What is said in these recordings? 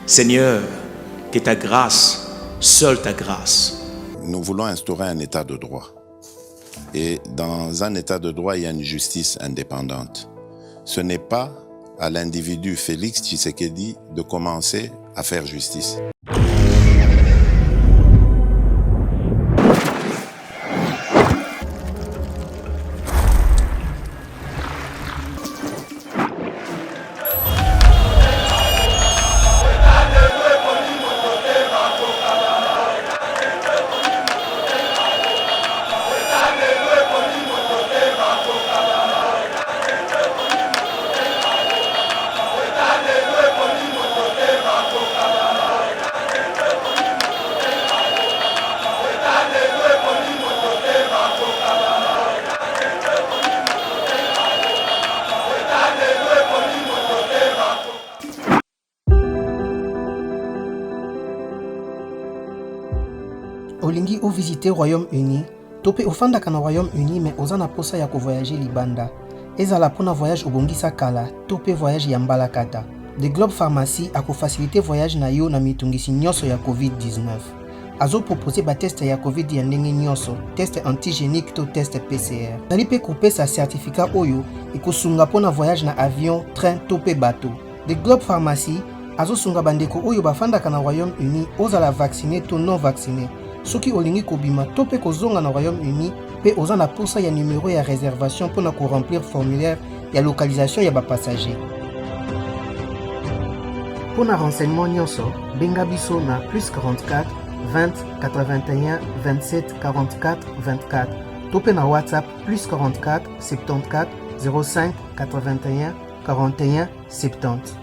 Seigneur, que ta grâce, seule ta grâce. Nous voulons instaurer un état de droit. Et dans un état de droit, il y a une justice indépendante. Ce n'est pas à l'individu Félix Tshisekedi de commencer à faire justice. Olingi ou visiter Royaume-Uni, topé ofanda kana Royaume-Uni mais ozana posa ya ko voyager libanda. Ezala pona voyage obongisa kala, topé voyage ya mbalakata. The Globe Pharmacy a ko faciliter voyage na yo na mitungisi nyonso ya COVID-19. Azo proposer ba test ya COVID ya ndenge nyonso, test antigénique to test PCR. Nali pe couper sa certificat oyo ikosunga pona voyage na avion, train topé bateau. The Globe Pharmacy azo sunga bandeko oyo bafanda kana Royaume-Uni ozala vacciné to non vacciné. Soki olingi kobima to pe kozonga na Royaume-Uni pe oza na posa ya numéro ya réservation pour na ko remplir formulaire ya localisation ya ba passager. Pour na renseignement nyonso, benga biso na +44 20 81 27 44 24. To pe na WhatsApp +44 74 05 81 41 70.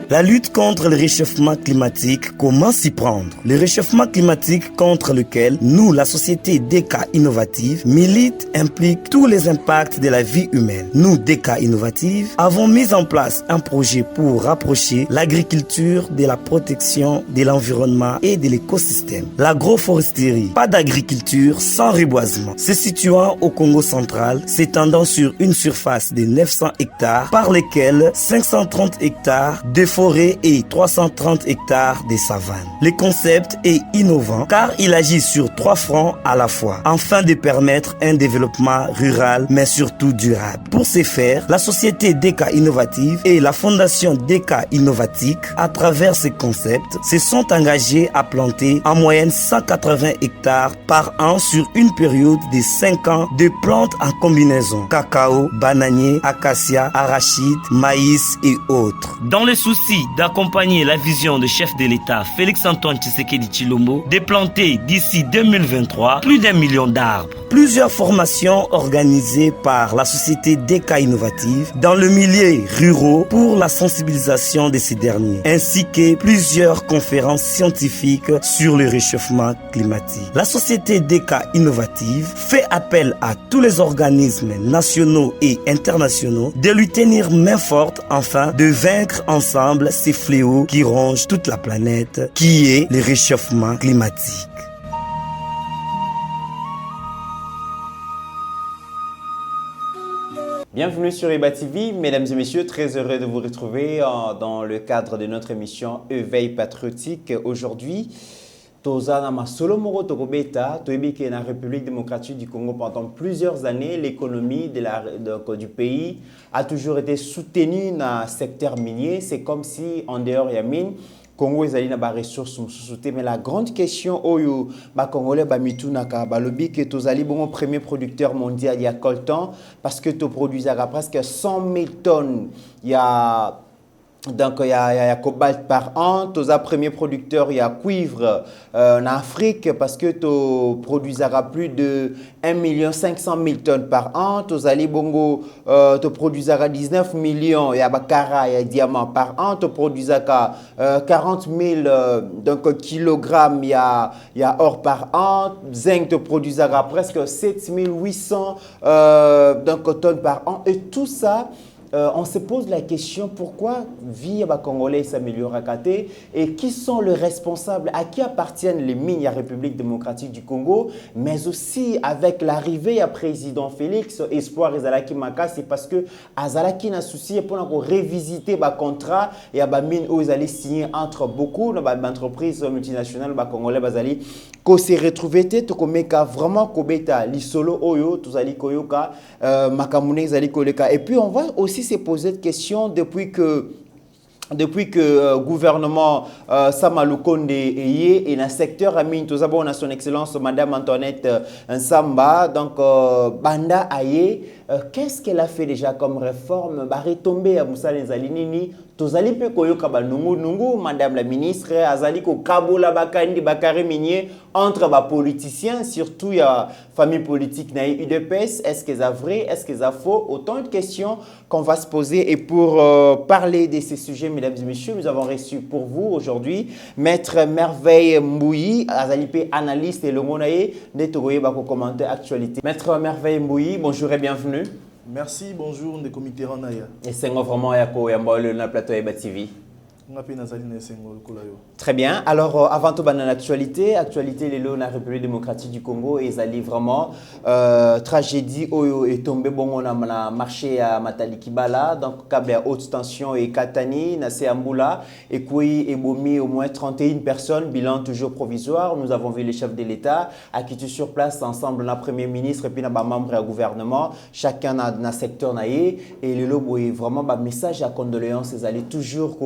La lutte contre le réchauffement climatique, comment s'y prendre? Le réchauffement climatique contre lequel nous, la société DK Innovative, milite implique tous les impacts de la vie humaine. Nous, DK Innovative, avons mis en place un projet pour rapprocher l'agriculture de la protection de l'environnement et de l'écosystème. L'agroforesterie, pas d'agriculture sans reboisement, se situant au Congo central, s'étendant sur une surface de 900 hectares, par lesquels 530 hectares de forêt et 330 hectares de savane. Le concept est innovant car il agit sur 3 fronts à la fois, afin de permettre un développement rural mais surtout durable. Pour ce faire, la société DK Innovative et la fondation DK Innovatique, à travers ce concept, se sont engagés à planter en moyenne 180 hectares par an sur une période de 5 ans de plantes en combinaison cacao, bananier, acacia, arachide, maïs et autres. Dans le souci d'accompagner la vision du chef de l'État Félix-Antoine Tshisekedi Tshilombo de planter d'ici 2023 plus d'1 million d'arbres. Plusieurs formations organisées par la société DK Innovative dans le milieu rural pour la sensibilisation de ces derniers, ainsi que plusieurs conférences scientifiques sur le réchauffement climatique. La société DK Innovative fait appel à tous les organismes nationaux et internationaux de lui tenir main forte afin de vaincre ensemble ces fléaux qui rongent toute la planète, qui est le réchauffement climatique. Bienvenue sur Eba TV, mesdames et messieurs, très heureux de vous retrouver dans le cadre de notre émission Éveil patriotique. Aujourd'hui, Tozana Masolo Moro Tokobeta, Toebike na République démocratique du Congo pendant plusieurs années, l'économie du pays a toujours été soutenue dans le secteur minier. C'est comme si en dehors de la mine, Congo ezali na ba ressources soutenu, mais la grande question oyo ba congolais ba mitunaka ba lobi que tozali bon premier producteur mondial il y a coltan parce que to produisaka presque 100 000 tonnes donc il y a cobalt par an, toza premier producteur il y a cuivre en Afrique parce que tu produisera plus de 1 500 000 tonnes par an, tozali bongo tu produisera 19 millions il y a bakara il y a diamant par an, tu produisera 40 000 donc kilogrammes il y a or par an, zinc te produisera presque 7 800 donc tonnes par an et tout ça on se pose la question pourquoi vie à Congolais s'améliore à Kate et qui sont les responsables, à qui appartiennent les mines à la République démocratique du Congo, mais aussi avec l'arrivée à président Félix, espoir Ezalaki Makasi parce que Azalaki n'a souci pour révisiter le contrat et à mine où ils allaient signer entre beaucoup d'entreprises multinationales Congolais bazali ko se retrouver tête ko meka vraiment ko beta li solo oyo tozali koyoka makamune zali koleka. Et puis on va aussi se poser cette question depuis que gouvernement Sama Lukonde et dans le secteur Amine tout d'abord on a son excellence madame Antoinette Nsamba donc banda aye qu'est-ce qu'elle a fait déjà comme réforme ba retomber à Moussa Nzalinini tozali pe koyoka ba nungu madame la ministre azali ko kabola bakandi bakari minier entre ba politiciens surtout il y a famille politique na UDPS. Est-ce que c'est vrai, est-ce que c'est faux? Autant de questions qu'on va se poser. Et pour parler de ces sujets, mesdames et messieurs, nous avons reçu pour vous aujourd'hui Maître Merveille Mbouyi, azalipe analyste et le monaye de Togoye bako commenter actualité. Maître Merveille Mbouyi, bonjour et bienvenue. Merci, bonjour, de comité Ranaya. Et c'est vraiment yako yambole na plateau Eba TV. Très bien. Alors, avant tout, l'actualité, les lois de la République démocratique du Congo, ils allaient vraiment tragédie où est tombé bon on a marché à Matalikibala, donc câble à haute tension et Katani, Nassé Amboula, et Koui et Bomi au moins 31 personnes, bilan toujours provisoire. Nous avons vu les chefs de l'État à qui tu sur place ensemble, le Premier ministre et puis les membres du gouvernement, chacun dans un secteur naïe et les lois vraiment message à condoléances, ils allaient toujours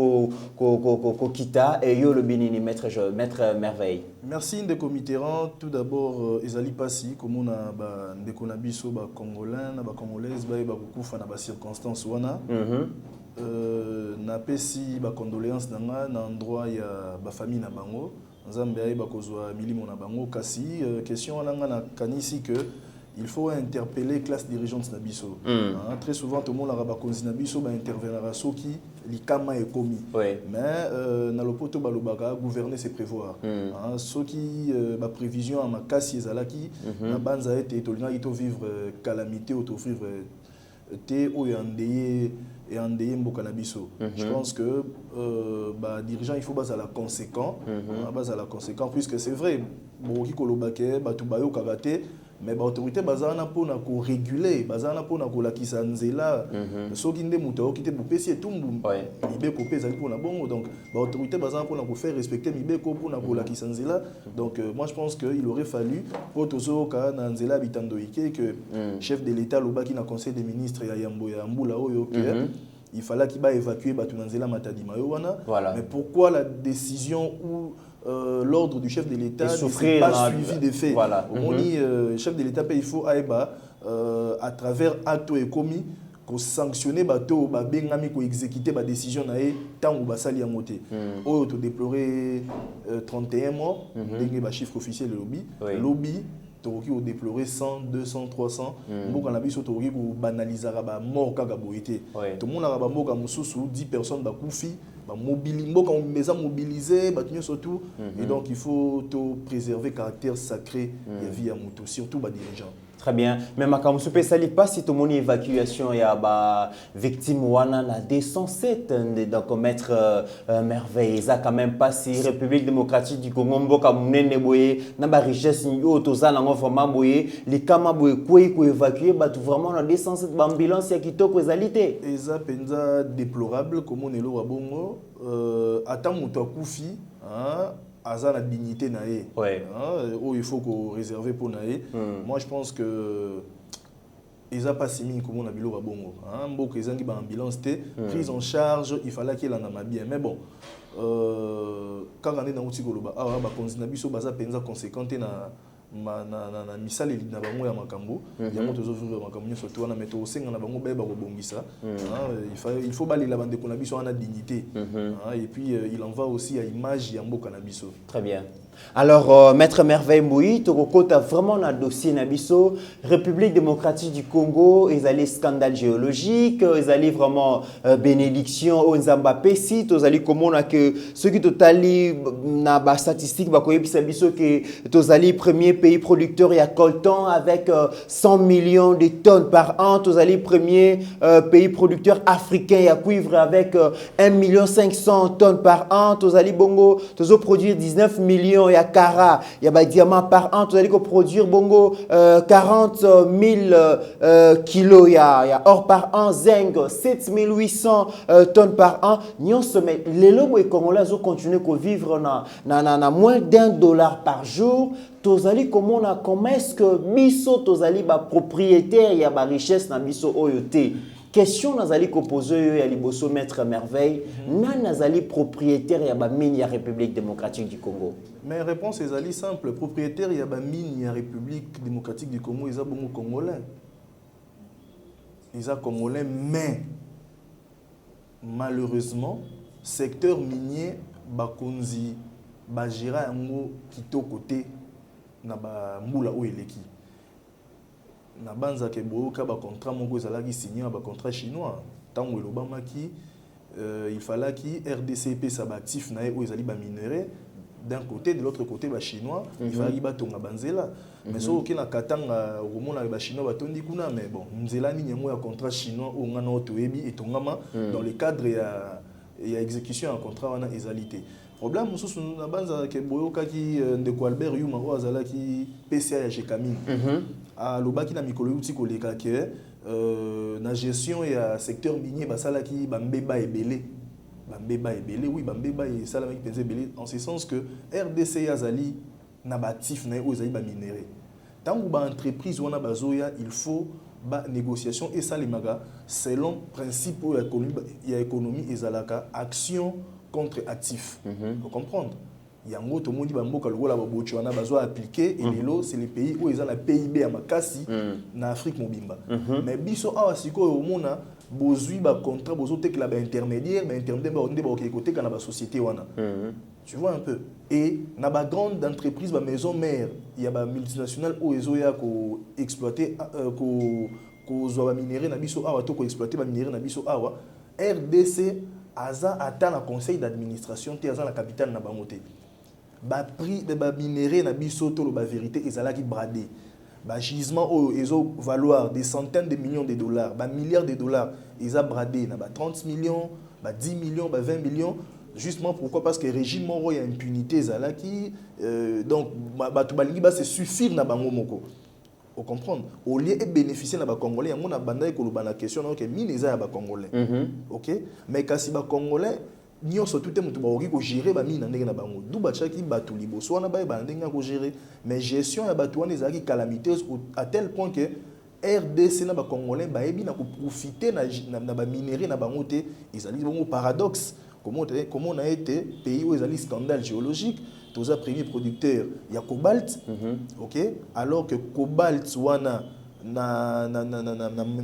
Kita et yo le Bénini, maître Merveille. Merci Ndeko Mitterrand. Tout d'abord, Ezali Passi, comme on a Ndeko Nabiso, Congolais, Congolaises, beaucoup de circonstances. Na pesi condoléances dans l'endroit il y a famille na bango. Nzambe ayi bakozwa milimo na bango kasi question na kanisi que il faut interpeller classe dirigeante Nabiso. Très souvent, tout le monde a rabaconzi Nabiso va intervenir à ceux qui l'ikama est commis. Mais dans le poteau balobaka gouverner c'est prévoir. Ceux qui ba prévision à ma casse ezalaki na banza été tolina ito vivre calamité auto vivre té o yandeye mboka na biso. Je pense que bah dirigeant il faut baser la conséquent, puisque c'est vrai boki kolobake ba tubayo kagate. Mais l'autorité bazana pour réguler, bazana pour la kisanzela, ceux qui ne moutent qui te boupesi et tout mibé copé zali pour la bon donc l'autorité bazana pour faire respecter mibé pour la kisanzela. Donc moi je pense qu'il aurait fallu pour tozo ka nanzela bitandoike que chef de l'État loba qui na conseil des ministres ya Yamboula oyo il fallait qu'il va évacuer batunanzela matadi mayowana. Mais pourquoi la décision où l'ordre du chef de l'État n'est pas suivi des faits. On dit chef de l'État il faut à travers acte et commis qu'on sanctionne bateau bengami ko exécuter ba décision naé tant ou basali ya moté. Auto déplorer 31 morts, dengue ba chiffre officiel le lobby Toroki au déplorer 100, 200, 300. Mboka na biso Toroki ko banalisera ba mort kaka boité. Tout le monde a ba mboka mususu 10 personnes ba koufi. Mobilisé, surtout. Et donc il faut préserver le caractère sacré de la vie à Moutou, surtout les dirigeants. Très bien. Mais quand je ne pas si tout le monde évacuation il y a victime wana na 207 donc maître Merveille ça quand même pas si République démocratique du Congo mboka munene boye na ba richesse yo tozala ngo vraiment boye les kama boye ko évacuer tout vraiment na 207 ambulance ya kitoko ezalité eza penza déplorable comme on est lo bongo ata muto akufi à la dignité naé. Il faut qu'on réserve pour naé. Moi je pense que ils ont pas si mis comme on a bilo à bongo. Beaucoup ils ont qui ba ambulance té prise en charge, il fallait qu'il en a bien. Mais bon, quand on est dans outil koloba, ba konzina biso baza penza conséquente na misali na bango ya makambo ya moto zovivre makambo surtout na meto senga na bango ba kobongisa. Il faut bali la bande ko na biso na dignité. Et puis il en va aussi à image ya mboka na biso. Très bien. Alors, Maître Merveille Moui, tu as vraiment un dossier Nabiso, République démocratique du Congo, ils allaient scandale géologique, ils allaient vraiment bénédiction aux Zambapesi, ils allaient comment que ceux qui sont allés dans la statistique, ils allaient premier pays producteur et coltan avec 100 millions de tonnes par an, ils allaient premier pays producteur africain et à cuivre avec 1 500 000 tonnes par an, ils allaient bongo, ils produire 19 millions et Cara, il y a des diamants par an, tu as dit qu'on produire bongo 40 000 kilos, il y a or par an, zinc 7 800 tonnes par an. Les lobes et Congolais ont continué à vivre na moins d'$1 par jour. Tozali comment est-ce que biso tozali ba propriétaire il y a ba richesse na biso oyote. Question nazali ko poser ya liboso Maître Merveille, nazali propriétaire ya ba mine ya République démocratique du Congo. Mais réponse est ali simple, propriétaire ya ba mine ya République démocratique du Congo, ils a bon congolais. Ils a congolais mais malheureusement secteur minier bakonzi bajira yango kito côté na ba mbula o eleki. Na banza ke boyoka ba contrat moko ezalaki signé ba contrat chinois tango elobama ki il fallait ki RDC pe sa ba actif na o ezali ba minerai d'un côté de l'autre côté ba chinois il fallait ba tonga banzela mais so ke na katanga romona ba chinois ba tondi kuna mais bon nzela ni nyango ya contrat chinois o ngana o toyebi etongama dans le cadre ya exécution en contrat wana ezalité. Problème mususu na banza ke boyoka ki ndeko Albert Yuma o azala ki PCA ya Jekamine a lobaki na mikolo yuti koleka ke na gestion ya secteur minier basala ki bambeba ebele oui bambeba et sala ki penze ebele en ce sens que RDC azali na batif na o ezali ba minerai tangu ba entreprise wana bazoya il faut ba négociation et salimaka selon principe ya économie ezalaka action contre actif. Vous comprenez? Yango to modi bamboka lokola babocho wana bazo appliquer et lelo c'est les pays où ils ont la PIB à makasi na Afrique mobimba. Mais biso awa siko omona bozui ba contrat bozo tek la ba intermédiaire mais intermédiaire ba onde ba côté kana ba société wana. Tu vois un peu et na ba grande entreprise ba maison mère il y a ba multinationale où ils ont ya ko exploiter ko zo ba minerai na biso awa to ko exploiter ba minerai na biso awa RDC aza atteint le conseil d'administration te aza la capitale na bangote ba prix de ba minerai na biso to ba vérité ezalaki bradé ba gisement o ezo valoir des centaines de millions de dollars ba milliards de dollars eza bradé na ba 30 millions ba 10 millions ba 20 millions justement pourquoi parce que régime moro ya impunité ezalaki donc ba to balingi ba se suffire na bango moko. Vous comprenez? Au lieu de bénéficier de Congolais, il y a une question que mine est à Congolais. OK? Mais quand si Congolais, nous sommes tout le monde qui gérer la mine na bango. D'où bachaki batu liboso na ba bandinga ko gérer. Mais gestion ya batu wana ezaki calamiteuse à tel point que RDC na ba Congolais ba ebi na ko profiter na ba minerai na bango te. Ezali bongo paradoxe. Comment on a été pays où ezali scandale géologique. Tous les premiers producteurs, il y a cobalt, ok? Alors que cobalt wana na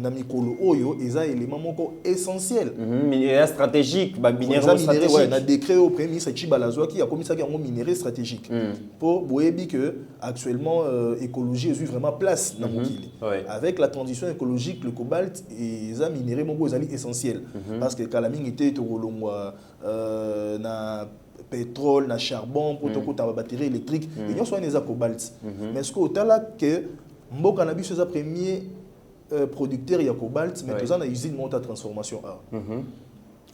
mikolo oyo eza élément moko essentiel. Minerai stratégique, ba minerai stratégique. Ouais, na décret au premier ministre Chibalazwa qui a commis ça en minerai stratégique. Pour boyebi que actuellement écologie est vraiment place dans mokili. Avec la transition écologique, le cobalt et ça minerai moko ezali essentiel parce que kalaming était to rolongwa na pétrole, na charbon pour ta batterie électrique et nous sommes des cobalt. Mais ce que au-delà que mboka na biso za premier producteur ya cobalt mais tous en usine monte à transformation A.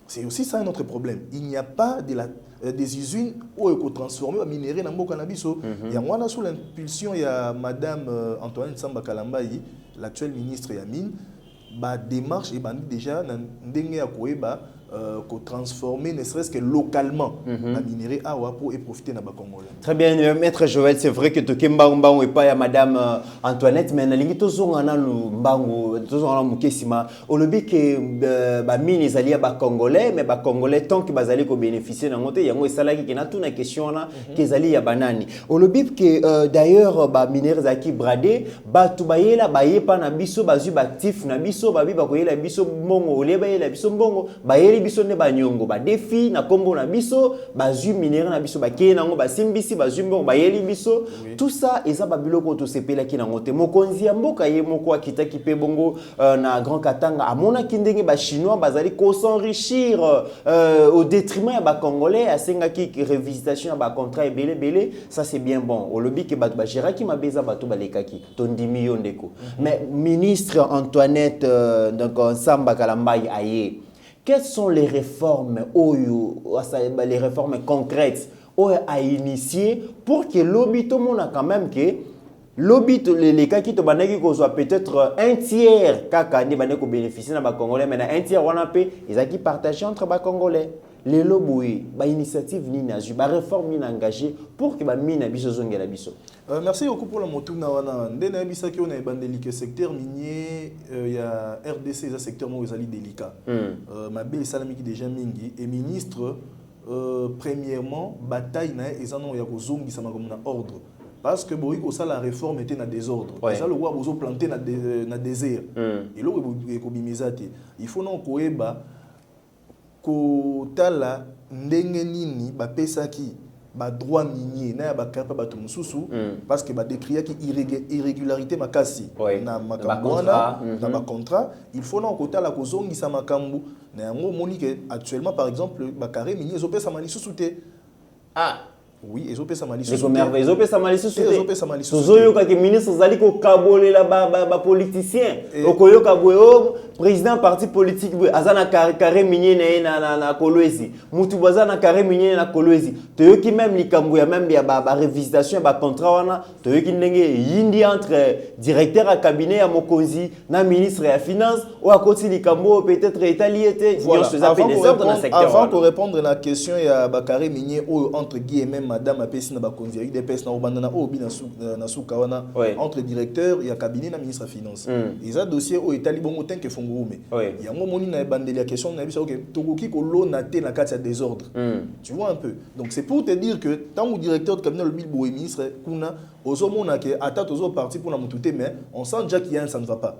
C'est aussi ça notre problème. Il n'y a pas des usines où il faut transformer minerai na mboka na biso. Il y a moi sous l'impulsion il y a madame Antoinette Samba Kalambayi, l'actuelle ministre ya mine, ba démarche et bandi déjà ndenge ya koeba qu'on transformer ne serait-ce que localement la minerai awa pour profiter na ba Congolais. Très bien, maître Joël, c'est vrai que tokemba mbango et pas ya madame Antoinette mais na lingi tozonga na mbango tozonga na mukesima olobi que ba mine ezali ya ba Congolais mais ba Congolais tant que bazali ko bénéficier na ngote yango esalaki ke na tuna question na kezali ya banani olobi que d'ailleurs ba minerai zaki bradé ba tubayela ba yepa na biso bazu ba actif na biso ba bi ba koyela biso mbongo oleba yela biso mbongo ba bayeli biso ne banyongo ba défi na kombo na biso bazui minéraux na biso ba kenango ba simbisi bazui mbongo bayeli biso tout ça eza ba biloko to sepela ki nango te mokonzi ya mboka ye moko akitaki pe bongo na Grand Katanga amona kindenge ba chinois bazali ko s'enrichir au détriment ya ba congolais asenga ki révisitation ya ba contrat belé ça c'est bien bon au lobby ke ba géraki mabeza bato balekaki tondimi yo ndeko mais ministre Antoinette donc Samba Kalambai aye quelles sont les réformes les réformes concrètes à initier pour que lobby tout le monde a quand même que lobby les cas qui te banaki qu'on soit peut-être un tiers kaka ni baneko bénéficier na ba congolais mais un tiers on a payé ils a qui partagé entre ba congolais les lobby ba initiative ni na ba réforme ni engagé pour que ba mina biso zongela biso. Merci beaucoup pour la motuna wana ndena bisaki on a bandeli que secteur minier il y a RDC ça secteur mo ezali délicat ma belle salami qui déjà mingi et ministre premièrement bataille na ezano ya kozongisa makomo na ordre parce que boyi ko ça la réforme était na désordre ça le roi bozo planter na désert et lo ko bimizati il faut non koeba ko tala ndenge nini ba pesaki ba droit minier na ba kapa ba to mususu parce que ba décrire qui irrégularité makasi na makambo na ba contrat il faut non kota la kozongisa makambo na yango monique actuellement par exemple ba carré minier ezopesa malisusu te oui ezopesa malisusu te merveille ezopesa malisusu te tozoyoka ke ministre zali ko kabolela ba politicien okoyoka boyo président parti politique azana carré minier na Kolwezi mutu bazana carré minier na Kolwezi toyoki même likambo ya même ya ba révisitation ba contrat wana toyoki ndenge yindi entre directeur à cabinet ya mokonzi na ministre ya finance ou à côté likambo peut-être italiété avant pour répondre la question ya ba carré minier entre guillemets madame apesi na ba konzi des pes na obandana obi na suka wana entre directeur ya cabinet na ministre ya finance ils a dossier au itali bongo tanke fungurume yango moni na bandeli ya question na bisa OK tokoki ko lona te na kati ya désordre tu vois un peu donc c'est pour te dire que tant ou directeur de cabinet le bilbo et ministre kuna ozomona ke ata tozo parti pour na mututé mais on sent déjà qu'il y a ça ne va pas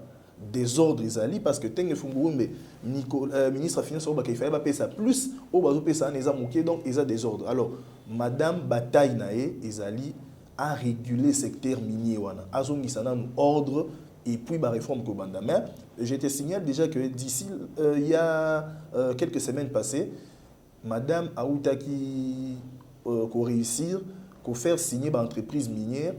désordre ezali parce que tenge fungurumbe ministre de finance il fallait payer ça plus au bazo payer ça neza moké donc ils a désordre alors madame bataille nae ezali à réguler secteur minier wana azongisa na ordre et puis ba réforme ko banda mais je te signale déjà que d'ici il y a quelques semaines passées madame Aoutaki ko réussir ko faire signer ba entreprise minière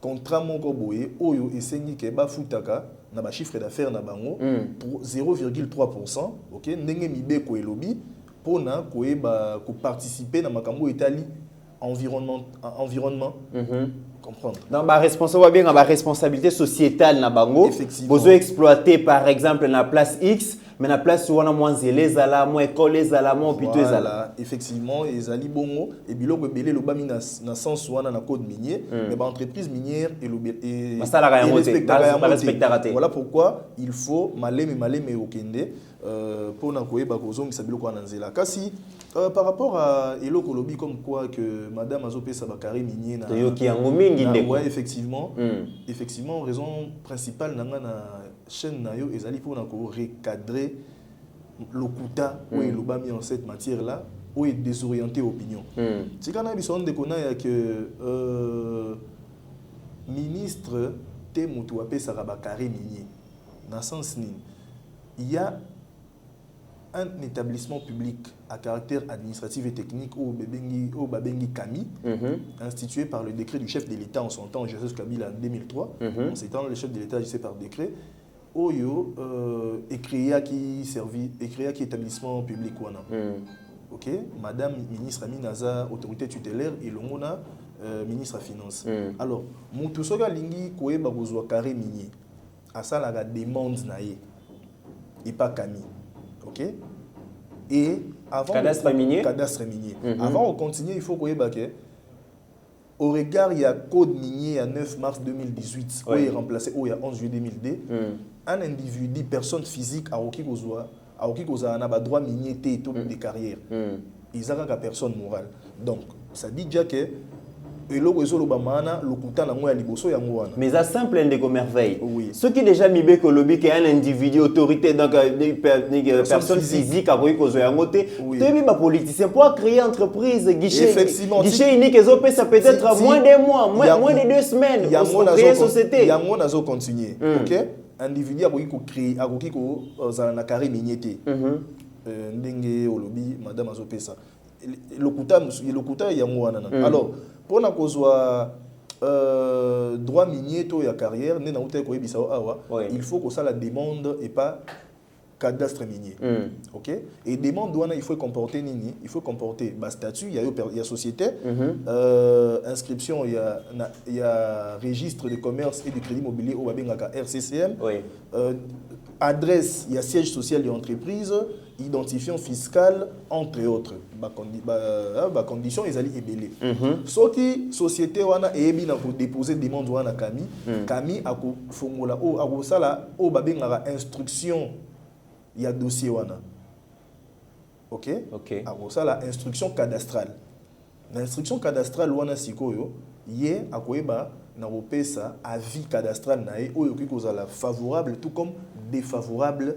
contrat moko boye oyo esengi ke ba futaka na ba chiffre d'affaires na bango pour 0,3%, OK ndenge mibeko elobi pona koeba ko participer na makambo etali environnement comprendre dans ba responsable bien ba responsabilité sociétale na bango besoin exploiter par exemple na place X mais na place wana moins zelezala moins école ezala moins hôpital ezala effectivement ezali bongo et biloko belé lo bami na sens wana na code minier mais ba entreprise minière et voilà pourquoi il faut maleme okende pour na koyeba kozongisa biloko wana nzela kasi par rapport à eloko lobby comme quoi que madame azopesa ba carré minier na yoki yango mingi ndeko effectivement raison principale na chaîne na yo ezali pour na ko recadrer lokuta ou elobami en cette matière là ou désorienter opinion tikana biso ndeko na ya que ministre te mutu apesa ba carré minier na sens nini il y a un établissement public à caractère administratif et technique au Babengi Kami, institué par le décret du chef de l'État en son temps, Joseph Kabila en 2003. En ces temps, le chef de l'État agissait par décret. Oyo écrit qui établissement public wana. OK, madame ministre Aminaza autorité tutélaire et l'ongona ministre à finance. Alors, mutu soka lingi koeba kozwa carré minier. Asa la demande naie. Et pas Kami. OK? Et avant cadastre minier. Avant de continuer, il faut qu'on ait au regard, il y a code minier à 9 mars 2018, où il est remplacé il y a 11 juillet 2002. Un individu, personne physique, a un droit minier et tout des carrières. Ils n'ont qu'à personne morale. Donc, ça dit déjà que eloko ezoloba maana lokuta nango ya liboso yango wana. Mais ça simple ndeko merveille. Oui. Ce qui déjà mibé que lobby que un individu autorité donc personne physique a koyi kozo yango te. Tebi ba politicien pour créer entreprise guichet unique ezopé ça peut-être moins de mois, moins de 2 semaines pour créer société. Yango nazo continuer. OK? Individu a koyi ko créer a koyi ko za na carré miniété. Ndenge au lobby madame azopé ça. Lokuta yango wana. Alors pour na kozwa droit minier to ya carrière ne na uta ko yebisa awa il faut que ça la demande et pas cadastre minier. OK, et demande wana il faut comporter nini, il faut comporter ba statut, il y a société, inscription, il y a registre de commerce et de crédit immobilier au babengaka RCCM. Adresse, il y a siège social de l'entreprise, identifiant fiscal, entre autres. Conditions, ils allaient ébeler. Sauf que société wana ebi na ko déposer demande wana kami a ko fongola a ko sala o babengaka instruction il y a dossier wana. OK? A ko sala instruction cadastrale. L'instruction cadastrale wana sikoyo ye a ko eba na opesa avis cadastral na e oyo ki kozala favorable tout comme défavorable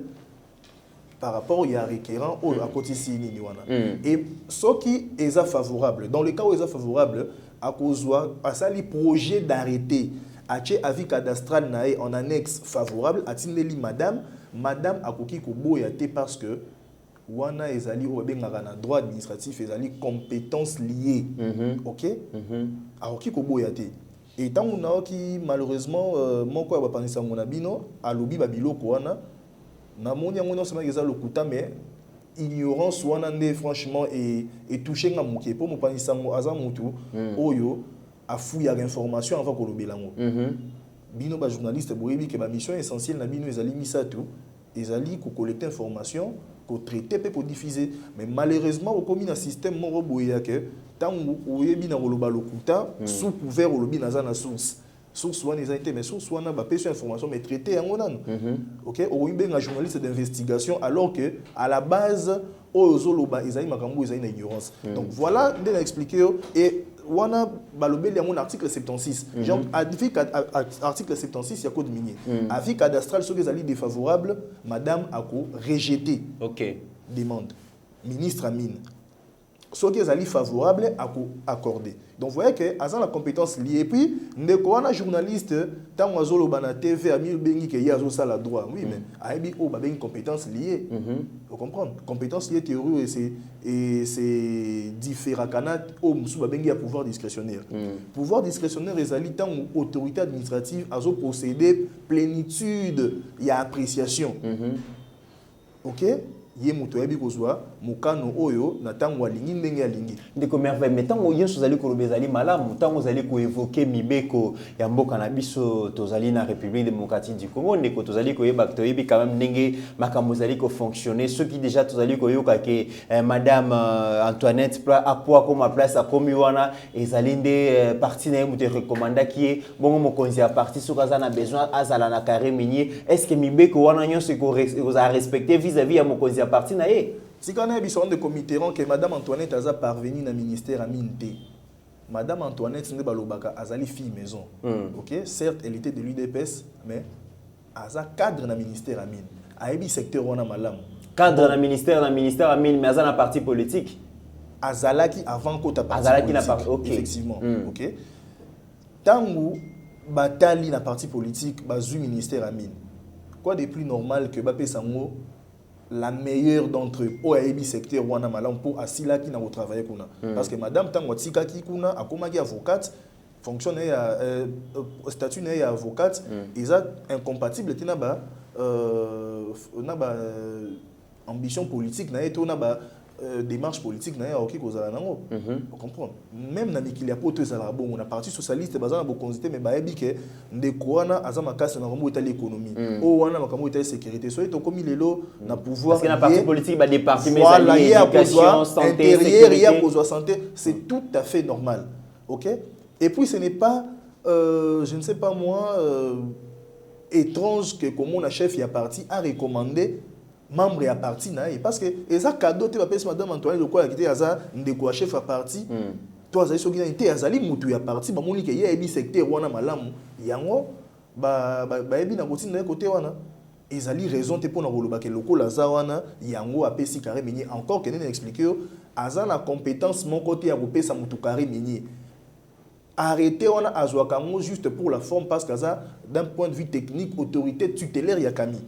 par rapport au requérant ou à côté sini wana. Et ce qui est favorable, dans le cas où il est favorable, à cause à ça les projets d'arrêter à avis cadastral nae en annexe favorable à tineli madame a koki ko boyate parce que wana ezali o bengaka na droit administratif ezali compétences liées. OK? A koki ko boyate. Et tant on a qui malheureusement mon quoi va penser ngona bino a lobi babiloko wana na moni yango sema eza lokuta mais ignorance wana nde franchement et toucher nga moké pour mo penser ngo aza mutu oyo afouya information avant ko lobela ngo. Bino ba journaliste boyebi ke ba mission essentielle na bino ezali misatu ezali ko collecter information ko traiter pe ko diffuser mais malheureusement au commis un système moko boya ke tango oyebi na koloba lokuta sous couvert olobi na za na source wana ils ont été mais source wana ba pêche information mais traité yango nan. OK, oyebi nga journaliste d'investigation alors que à la base ozoloba ezali makambo ezali na ignorance. Donc voilà de expliquer et wana balobeli yango article 76 genre article 76 ya code minier avis cadastral ce que ezali défavorable madame ako rejeter demande ministre amine ce qui est favorable à accorder. Donc vous voyez que azan la compétence liée et puis ndeko wana journaliste tant azolo bana TV ami bengi ke yazo ça la droit oui mais aibi o ba bengi compétence liée. Vous comprenez compétence liée théorie et c'est différent canat o musu ba bengi à pouvoir discrétionnaire. Pouvoir discrétionnaire ezali tant autorité administrative azo procéder plénitude il y a appréciation. OK? Ye muto yebi kozwa mukano oyo na tango alingi ndenge alingi ndeko merveille mais tango yesu zali ko lobezali malamu tango zali ko évoquer mibeko ya mboka na biso tozali na République démocratique du Congo ndeko tozali ko yeba to yebi quand même ndenge makambo zali ko fonctionner ceux qui déjà tozali ko yoka ke madame Antoinette a poa comme place a komi wana ezali nde parti na muto recommanda ki bongo mokonzi ya parti sokaza na besoin azala na carré minier est-ce que mibeko wana nyonso ko respecter vis-à-vis ya mokonzi à partir naé si quand on a besoin de comité que madame Antoinette a parvenu dans ministère à minte madame Antoinette n'est pas l'obaka azali fille maison. OK, certes elle était de l'UDPS mais aza cadre dans ministère à mine aibi secteur wana malam cadre dans ministère à mine mais aza na parti politique azalaki avant kota parti azalaki na parti effectivement. OK, tangu batali na parti politique bazu ministère à mine quoi de plus normal que bapé sango la meilleure d'entre eux au AIB secteur wana malam pour asila qui n'a pas travaillé kuna parce que madame tango tika ki kuna akomaki avocate fonctionne statut n'est avocate ils sont incompatibles tina ba ambition politique na eto na ba démarche politique na ok kozala nango vous comprenez même na mikili ya poto ezala bongo na parti socialiste bazana bo consulter mais ba ebike ndeko wana azama kase na makambo etali économie o wana makambo etali sécurité so eto komi lelo na pouvoir parce que na parti politique ba département voilà, éducation santé sécurité santé c'est tout à fait normal. OK, et puis ce n'est pas je ne sais pas moi étrange que comme on a chef ya parti a recommandé membre à parti na parce que eza cadeau te bapesi madame Antoinette de quoi quitter aza ndeko chef à parti toi azali soki nani te azali mutu ya parti bamoni ke ye ebi secteur wana malamu yango bayebi na kotinda ye kote wana ezali raison te mpona koloba ke lokola aza wana yango apesi carré minier encore ke nene explique yo aza na compétence moko te ya kopesa mutu carré minier arrêter on a azwaka ngo juste pour la forme parce que ça d'un point de vue technique autorité tutélaire ya Kami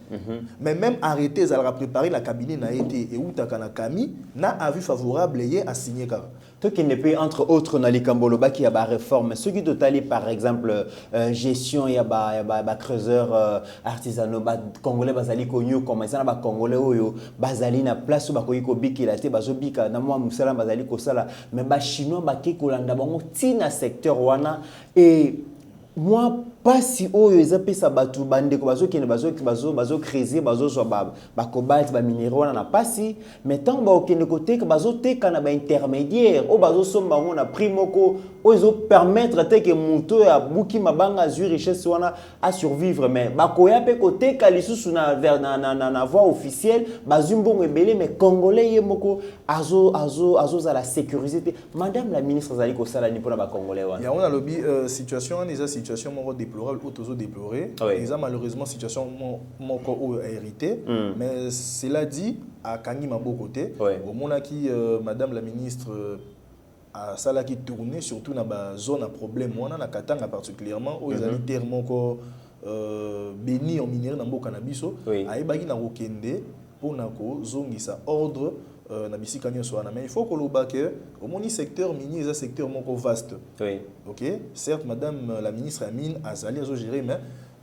mais même arrêter ça a préparé la cabinet na été et où takana Kami na avis favorable yé a signé car toi qui ne peut entre autres na likamboloba qui a ba réforme ce qui totali par exemple gestion ya ba creuseur artisanaux ba congolais bazali konyo comme ça na ba congolais oyo bazali na place ba koyiko bikila te bazobika na moi musala bazali ko sala mais ba chinois ba ke kolanda bango tina secteur wana et moi pas si oyo ezapesa batu bande ko bazo creuser bazo so ba cobalt ba minéraux wana na pasi mais tant ba okende côté que bazo teka na ba intermédiaire o bazo somba ngo na primoko o ezo permettre te que muto ya buki mabanga azur richesse wana à survivre mais ba koya pe côté ka lisusu na voie officielle bazumbongo ebele mais congolais yemoko azo za la sécurité madame la ministre zali ko sala ni pona ba congolais wana ya on a lobby situation on est situation moko déplorable ou toujours déploré ils ont malheureusement situation moko hérité mais cela dit à Kangi Maboko côté au moment qui madame la ministre a sala qui tourner surtout dans la zone à problème on a Katanga particulièrement où ils ont tellement béni en minerai dans Boka Nabiso a ebagi na kokende pour nako zongisa ordre na bisika nyonso wana mais il faut que le baque au moni secteur minier est un secteur moko vaste OK certes madame la ministre Amine azali azo gérer mais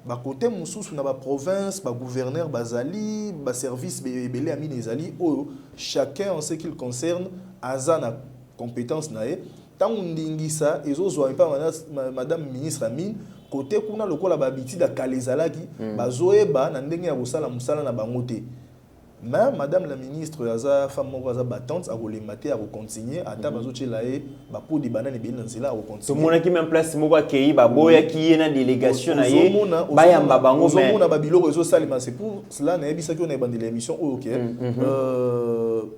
ba côté mususu na ba province ba gouverneur bazali ba service belé Amine ezali o chacun en ce qui le concerne azana compétence nae tant ndingisa ezozwa pas madame ministre Amine côté kuna lokola ba biti da kalezalaki bazoeba na ndenge ya kosala musala na bango te. Mais madame la ministre aza femme moko aza battante a kolemate a continuer ata bazoche lae ba pour di banane bien nzela a continuer. To mona ki même place moko akei ba boya ki na délégation na ye ba yamba bango mais mona ba biloko ezo salima c'est pour cela na yebisa ki on a bandé l'émission OK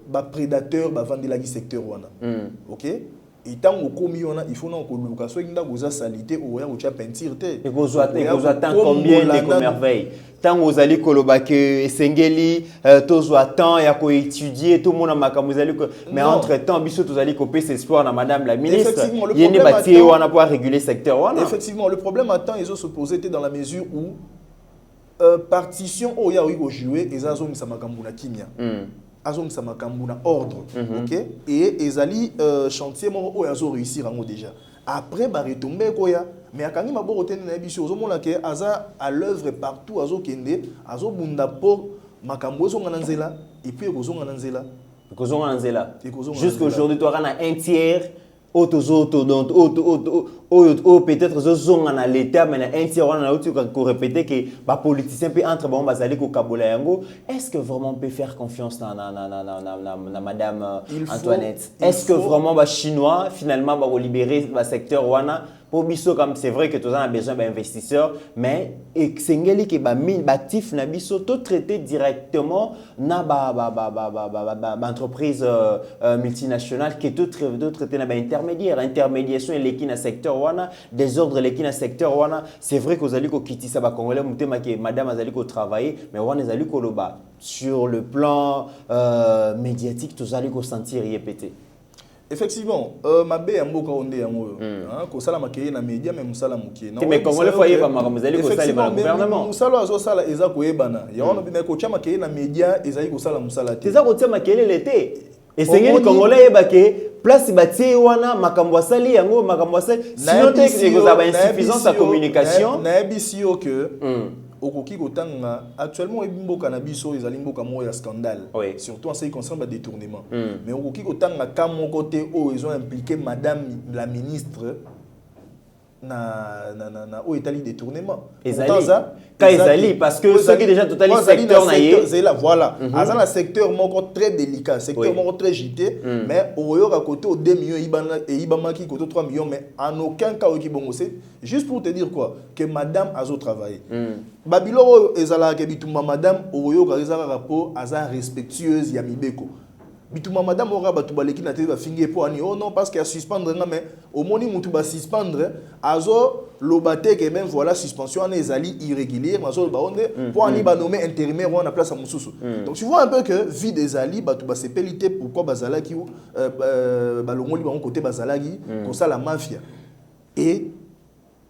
ba prédateur ba vandela ki secteur wana OK et tant au commis on a il faut non que luka so inda goza salité ou ya gocha peinture te et gozo tant combien de merveilles tant aux ali koloba que esengeli tozo temps ya ko étudier tout monde makambo zali mais entre temps biso tous ali copier ses espoirs na madame la ministre yene batié wana pour réguler secteur wana effectivement le problème attend ils ont se posé dans la mesure où partition o ya o jouer et ça zo mi makambo na kimia azong samakambu na ordre OK et ezali chantier moko o yazo réussir ngo déjà après ba retomber koya mais akangi maboko tene na biso ozomona ke aza à l'œuvre partout azo kende azo bunda po makambo zo ngana nzela et puis kozonga na nzela jusqu'à aujourd'hui tu as un tiers peut-être zozonga na l'état mais un tiers on a autre qu'on répéter que ba politicien peut entre bon bazali ko kabola yango est-ce que vraiment on peut faire confiance na madame Antoinette est-ce que vraiment ba chinois finalement va libérer ba secteur wana pour biso comme c'est vrai que tous on a besoin d'investisseurs mais sengeli ke ba mine batif na biso to traiter directement na ba entreprise multinationale qui tout traiter na ba intermédiation l'équipe na secteur wana désordre l'équipe na secteur wana c'est vrai que zali ko kitisa ba congolais mutema ke madame azali ko travailler mais wana zali ko loba sur le plan médiatique tous zali ko sentir répéter. Effectivement, ma bé ya mboka onde yango hein ko sala makeye na média mais musala mukie na mais congolais foyer ba makamuzali ko sala na gouvernement musala azo sala eza ko yebana ya wana bina ko chama makeye na média ezali ko sala musala te eza ko tia makele l'été et sengeli congolais yebake place batie wana makambo asali yango makambo asali sinon te ko za ba insuffisance de communication na ebisio que okoki kotanga actuellement mboka na biso ezali mboka mo ya scandale surtout en ce qui concerne le détournement mais okoki kotanga ka moko te o ils ont impliqué madame la ministre na o etali détournement ezali parce que ce qui déjà totalement secteur na yé c'est là voilà azan la secteur moko très délicat secteur moko très gité mais oyo ka côté au 2 millions ibama ki côté 3 millions mais en aucun cas qui bon c'est juste pour te dire quoi que madame azo travailler babilo ezala ke bitumba madame oyo ka ezala rapport aza respectueuse ya mibeko bituma madame ora batu baleki na te ba fingi po ani oh non parce qu'il a suspendre nga mais au moni mutu ba suspendre azo lobate que ben voilà suspension en ezali irrégulière mazo ba onde po ani ba nommer intérimaire on a place à mususu. Donc tu vois un peu que vie des ali batu ba sepelité pourquoi bazalaki ba longoli ba côté bazalaki comme ça la mafia. Et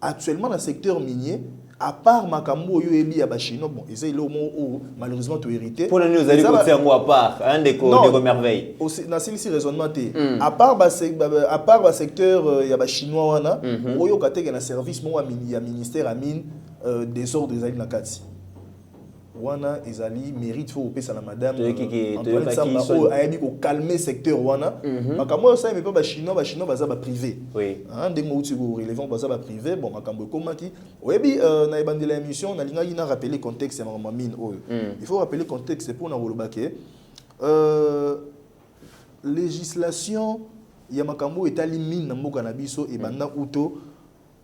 actuellement dans le secteur minier à part Makambo Yoebi à Bachino, bon, ils ont malheureusement tout hérité. Pour nous allons côté un mot à part, un des merveilles. Dans ce raisonnement, à part le secteur chinois, il y a un service, il y a un ministère à mine des ordres des alliés Nakati. Wana ezali mérite faut opesa la madame Antoine Samba o ayebi ko calmer secteur wana makambo ça mais pas chinois baza ba privé hein ndemo uti ko relevant baza ba privé bon makambo komaki oyebi na ebandela émission na linga ina rappeler contexte ya mama mine oyo il faut rappeler contexte pour na wolobake législation ya makambo etali mine na mboka na biso e banda uto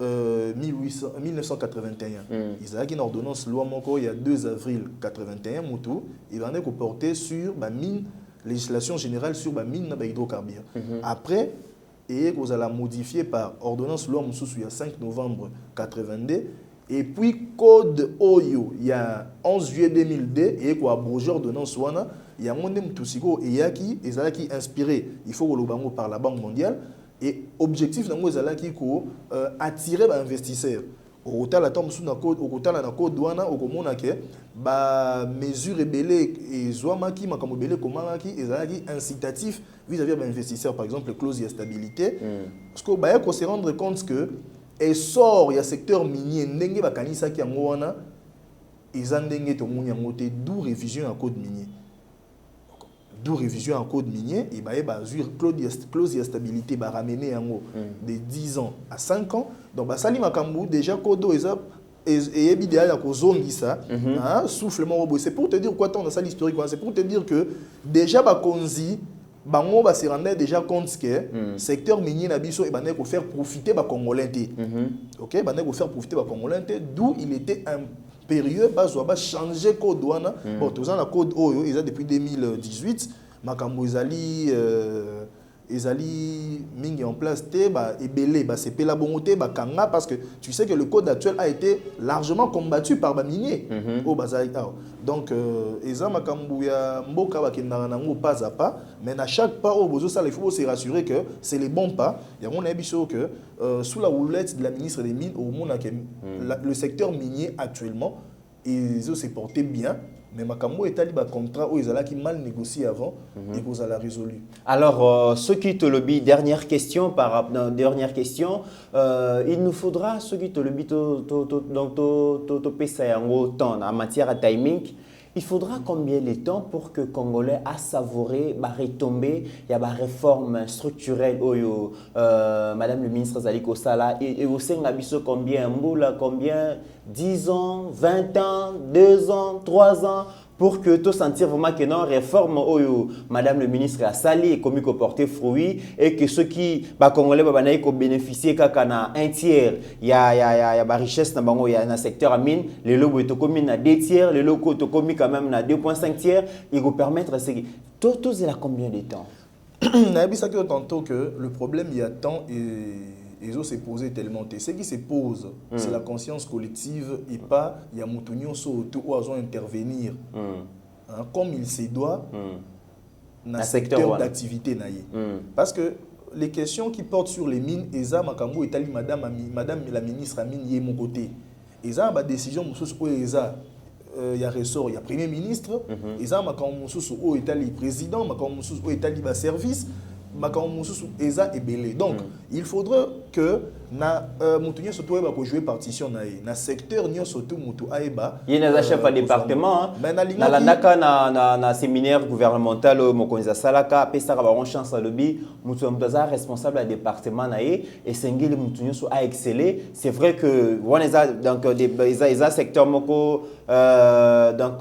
1981. Ils ont une ordonnance loi il y a 2 avril 81 Moutou, il en est porté sur la mine législation générale sur la mine d'hydrocarbures. Après et vous allez modifier par ordonnance loi il y a 5 novembre 82 et puis code Oyo il y a 11 juillet 2002 et quoi abrogé ordonnance wana il y a monde Moutousiko et yaki et ça qui inspiré il faut le bango par la Banque mondiale. Et objectif dans moi zalaki ko attirer ba investisseurs au total la tombe sous na code au total na code douana au komona ke ba mesure rebelle et zoamaki makambo belé komaki ezalaki incitatif vis-à-vis ba investisseurs par exemple clause de stabilité parce que ba ko se rendre compte que essor ya secteur minier ndenge ba kanisa ki yango wana ezandenge to munya ngote d'où révision en code minier. D'où révision en code minier, et bah, clause de stabilité va ramener en haut de 10 ans à 5 ans. Donc, bah, Salim Makambu, déjà, code et idéal à cause ça, soufflement robot. C'est pour te dire quoi, tant dans ça l'historique, c'est pour te dire que déjà, bah, Konzi, bah, on va se rendre déjà compte que secteur minier n'abisso et bah, faut faire profiter bah, Congolais. Ok, bah, faut faire profiter bah, Congolais, d'où il était un période va changer code douane bon tous en la code oyo ils ont depuis 2018 makambo ezali mingi en place te ba ebele ba c'est la bonté ba kanga parce que tu sais que le code actuel a été largement combattu par ba minier au bazali donc eza makambo ya mboka ba kendana nango pas à pas mais à chaque pas au bozo ça il faut se rassurer que c'est les bons pas il y a on a biso que sous la houlette de la ministre des Mines au monde le secteur minier actuellement ils ont se porté bien. Mais Makambo est allé contrat où ils allaient mal négocier avant et vous allez résolu. Alors, ce qui te le dit, dernière question, il nous faudra ce qui te le dit, donc en matière de timing. Il faudra combien de temps pour que Congolais a savouré, retomber, il y a des réformes structurelles, Madame le ministre Zali Kosala, et au sein de combien, combien, 10 ans, 20 ans, 2 ans, 3 ans, pour que tu sentir vraiment que non réforme Madame le ministre a sali et comme il porter fruit et que ceux qui Congolais bénéficier quand un tiers il y a richesse dans bango il y a un secteur à mine les lobes est commis à 2 tiers les locaux est commis quand même à 2,5 tiers il vous permettre tout c'est là combien de temps. On dit ça que tantôt que le problème il y a temps et ils ont se posé tellement. Ce qui se pose, c'est la conscience collective et pas il y a Moutounion surtout où ils ont intervenir comme il se doit dans le secteur d'activité. Parce que les questions qui portent sur les mines, Eza Makambo et Madame la ministre a mine mon côté. Eza a décision où Eza il y a ressort, il y a premier ministre, Eza Makambo où est le président, Makambo où est le service. Donc, il faudrait que na Moutounion surtout eba ko jouer partition na secteur nyo surtout Moutou aeba. Il y a un chef de département na séminaire gouvernemental mokonza salaka pesa ka ba chance à lobby Moutou Mdaza responsable du département naé et Sengeli Moutounion a excellé. C'est vrai que donc des secteur moko donc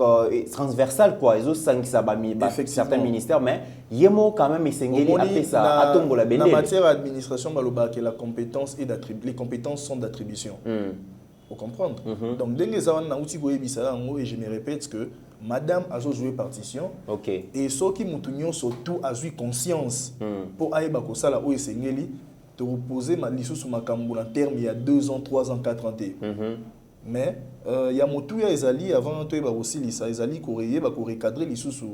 transversal quoi, ils ont certains ministères mais yemo quand même Sengeli a ça atombola bende. En matière d'administration baloba que la compétence et les compétences sont d'attribution. Faut comprendre. Donc, dès que ça va et je me répète que madame a joué partition. OK. Et ceux qui m'ont surtout a eu conscience pour aller à Kosala ou Esengeli te reposer ma liste sur ma camboula terme il y a 2 ans, 3 ans, 4 ans. Mais il y a mon tout Ezali avant toi aussi lisa Ezali corriger ba recadrer liste sur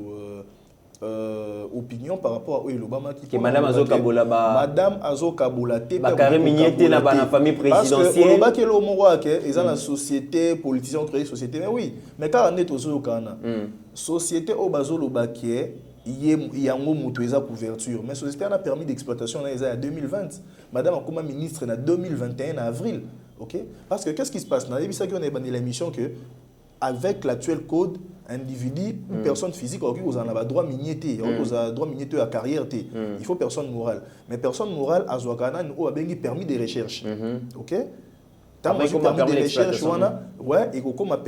opinion par rapport à Obama qui que madame Azokabola madame Azokabola te bakari mignete na bana famille présidentielle parce que le mot que ils ont la société politicien créé société mais oui mais quand on est au Kana société au bazolo baké il y a un mot eza couverture mais société a permis d'exploitation en 2020 madame a comme ministre en 2021 avril. OK, parce que qu'est-ce qui se passe dans l'émission que avec l'actuel code individu ou personne physique vous en avez droit miniété vous avez droit miniété à carrière il faut personne morale mais personne morale a permis de recherche. OK, tant que permis de recherche ouais et comme a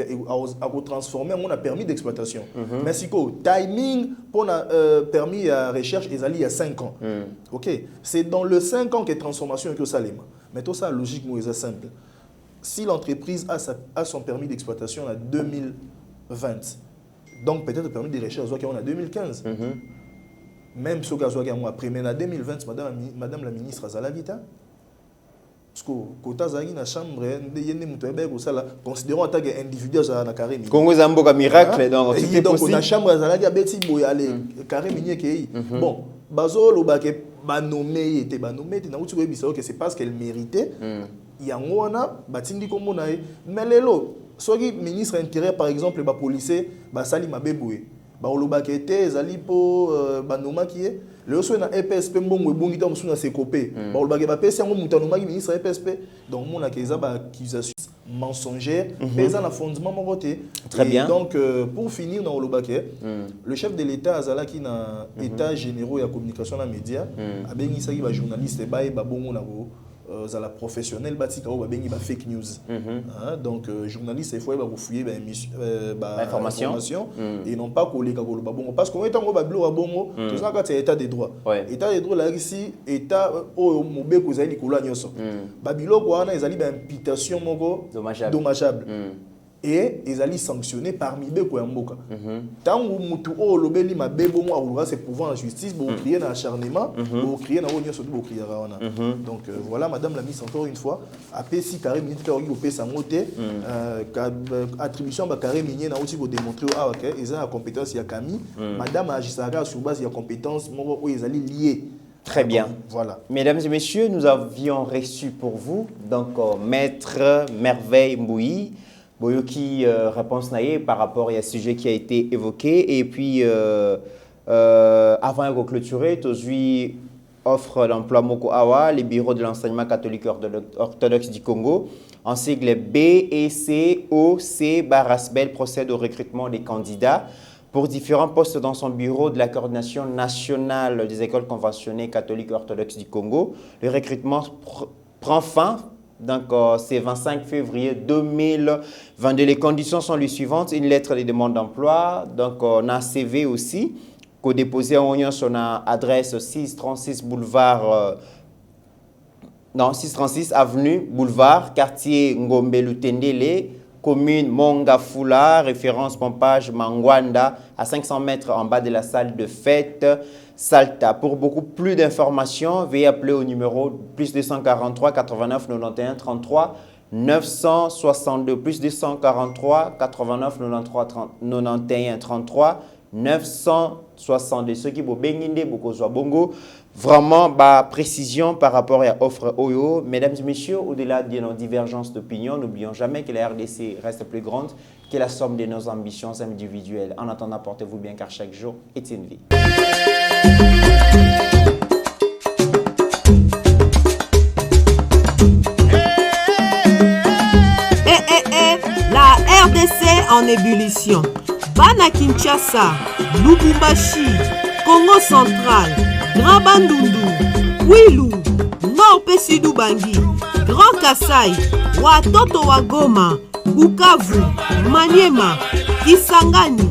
transformer on a permis d'exploitation mais si timing pour permis à recherche il y a 5 ans. OK, c'est dans le 5 ans que transformation que ça mais tout ça logique est simple. Si l'entreprise a son permis d'exploitation en 2020, donc peut-être le permis de recherche en 2015, même si on a après, mais en 2020, madame la ministre Azalavita, parce que quand on a une chambre, considérons en tant qu'individu à la carré. Congo Zamboka miracle, donc la chambre Azalavita, Betty Boyale, carré minier. Bon, Bazo, le banomé était banomé, c'est parce qu'elle méritait. Il y a un batindi comme on a mais lelo soit ministre intérieur par exemple ba policier ba sali mabeboué ba oloba kete zali po banoma qui est le so na EPSP mbongo ebongi ta musuna se copé ba oloba ke ba pesi ngo mutanoma ki ministre EPSP donc mon akeza ba accusation mensongère mais en fondement mon côté. Très bien. Donc pour finir dans oloba ke le chef de l'état azala qui na état généraux et communication na média a bengi saki ba journaliste ba bongo na go à la professionnelle batika ou bengi ba fake news donc journaliste il faut ba fouiller ba information et non pas coller ka koloba bongo parce qu'on est en ba bilo bongo tout ça quand c'est état des droits état des droits là ici état o mobeko zali kola nyoso ba bilo ko wana ezali ba imputation moko dommageable et ils allaient sanctionner parmi eux quoi mboka tant où mutu o lobeli mabebo mo aura ses pouvoirs en justice pour crier dans acharnement pour crier dans onyo surtout pour crier rawana donc voilà madame la ministre encore une fois a pesi carré minute ka oki opesa moté attribution ba carré minier na oti ko démontrer ah OK ils ont la compétence ya kami madame agisaka sur base ya compétence moko o ils allaient lier. Très bien. Voilà. Mesdames et messieurs, nous avions reçu pour vous donc maître Merveille Mbouyi Boyoki réponse naïe par rapport à ce sujet qui a été évoqué et puis avant de clôturer, tu offre d'emploi Moko Awa, les bureaux de l'enseignement catholique orthodoxe du Congo, en sigle BECOC Barasbel procède au recrutement des candidats pour différents postes dans son bureau de la coordination nationale des écoles conventionnées catholiques orthodoxes du Congo. Le recrutement prend fin. Donc, c'est 25 février 2022. Les conditions sont les suivantes. Une lettre de demande d'emploi. Donc, on a un CV aussi. Qu'on déposé en union sur la adresse 636 boulevard... 636 avenue boulevard, quartier Ngombelu Tendele, commune Mongafula, référence pompage Mangwanda, à 500 mètres en bas de la salle de fête Salta. Pour beaucoup plus d'informations, veuillez appeler au numéro plus 243 89 91 33 962 plus 243 89 93 91 33 962. Ceux qui vont béniner beaucoup bongo. Vraiment, précision par rapport à l'offre OYO. Mesdames et messieurs, au-delà de nos divergences d'opinion, n'oublions jamais que la RDC reste plus grande que la somme de nos ambitions individuelles. En attendant, portez-vous bien car chaque jour est une vie. La RDC en ébullition. Bana Kinshasa, Lubumbashi, Congo central, Grand Bandundu, Kwilu, Nord Pessidou Bangi, Grand Kassai, Watoto Wagoma, Bukavu, Maniema, Kisangani,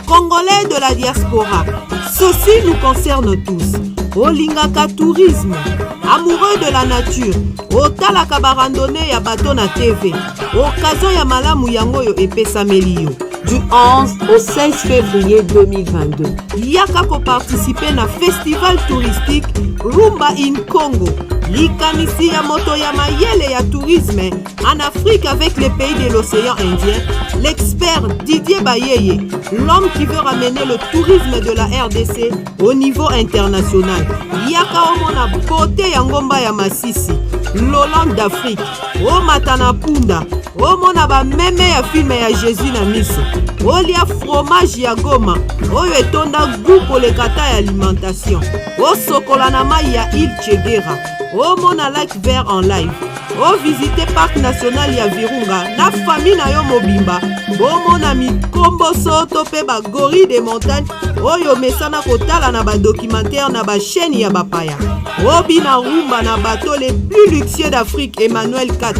Congolais de la diaspora. Ceci nous concerne tous. Olingaka tourisme, amoureux de la nature, Otalaka barandonné ya bateau na TV, occasion ya malamu yango yo epesa melio. du 11 au 16 février 2022. Yaka ko participer na festival touristique Rumba in Congo. Likamisi ya moto ya mayele ya tourisme en Afrique avec les pays de l'océan Indien, l'expert Didier Bayeye, l'homme qui veut ramener le tourisme de la RDC au niveau international. Yaka omona beauté ya ngomba ya Masisi, l'Hollande d'Afrique, o matana punda, omona ba meme ya film ya Jésus na miso, olia fromage ya Goma, oyo etonda goût kolekata ya alimentation, o sokola na mai ya Île Chegera, o mona lac vert en live, o visiter parc national ya Virunga na famille na yo mobimba, o mona mikombo soto pe ba gorille de montagne oyo mesana kotala na ba documentaire na ba chaîne ya bapaya, o bina rumba na bateau les plus luxueux d'Afrique Emmanuel 4,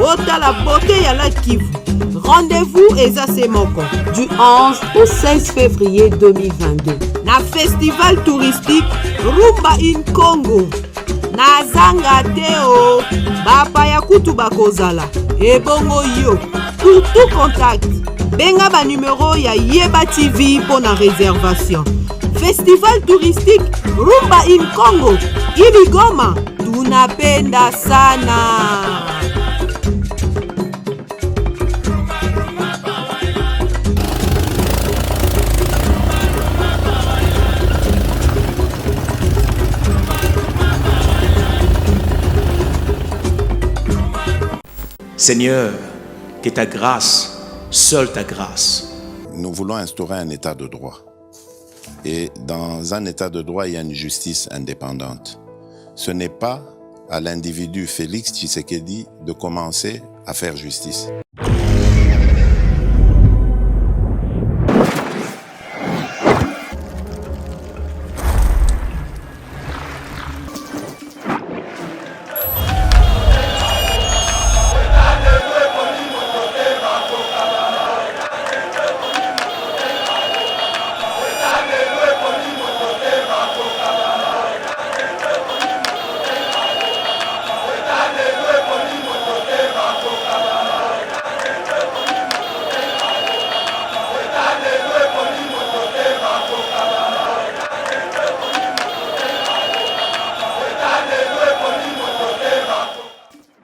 o tala beauté ya la Kivu. Rendez-vous eza semoko du 11 au 16 février 2022 na festival touristique Rumba in Congo. Nazanga teo bapaya kutu bakozala ebongo yo. Pour tout contact benga ba numéro ya Yeba TV pour na réservation. Festival touristique Rumba in Congo ili Goma, tunapenda sana. Seigneur, que ta grâce, seule ta grâce. Nous voulons instaurer un état de droit. Et dans un état de droit, il y a une justice indépendante. Ce n'est pas à l'individu Félix Tshisekedi de commencer à faire justice.